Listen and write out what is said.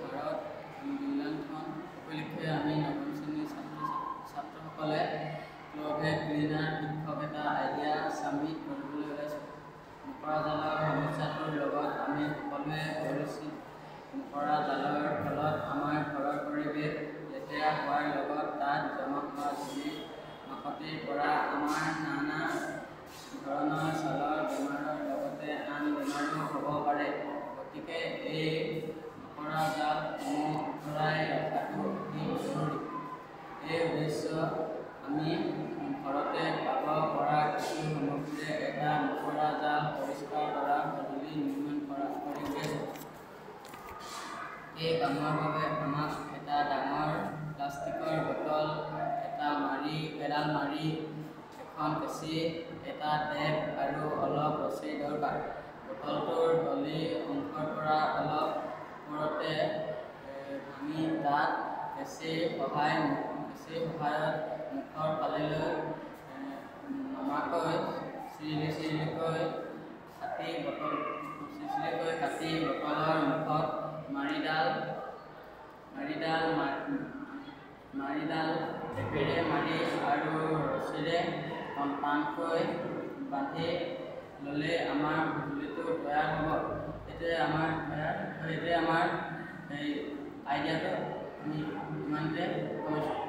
ভাৰত বিজ্ঞানখন উপলক্ষে আমি নৱম শ্ৰেণীৰ ছাত্ৰসকলে ক্লভে ক্লিনাৰ শিক্ষক এটা আইডিয়া ছাবমিট কৰিবলৈ ওলাইছোঁ। মকৰা জালৰ সমস্যাটোৰ লগত আমি সকলোৱে পৰিচিত। মকৰা জালৰ ফলত আমাৰ ঘৰৰ পৰিৱেশ লেতেৰা হোৱাৰ লগত তাত জমা হোৱা ধূলি মাকতিৰ পৰা আমাৰ নানা ধৰণৰ ছালৰ বেমাৰৰ লগতে আন বেমাৰো হ'ব পাৰে। গতিকে এই মকৰা জালসমূহ আঁতৰাই ৰখাটো অতি জৰুৰী। এই উদ্দেশ্য আমি ঘৰতে পাব পৰা কিছু সামগ্ৰীৰে এটা মকৰা জাল পৰিষ্কাৰ কৰা সঁজুলি নিৰ্মাণ কৰি উলিয়াইছোঁ। এই কামৰ বাবে আমাক এটা ডাঙৰ প্লাষ্টিকৰ বটল, এডাল মাৰি, এখন কেঁচি, এটা টেপ আৰু অলপ ৰছীৰ দৰকাৰ। বটলটোৰ তলি অংশৰ পৰা অলপ ওপৰতে ভাঙি তাত কেঁচিৰ সহায়ত মুখৰ ফাললৈ নমাকৈ চিৰিচিৰিকৈ কাটি বটলৰ মুখত মাৰিডাল টেপেৰে মাৰি আৰু ৰছীৰে টানকৈ বান্ধি ল'লে আমাৰ সঁজুলিটো তৈয়াৰ হ'ব। এইটোৱে আমাৰ আইডিয়াটো আমি ইমানতে কৈছোঁ।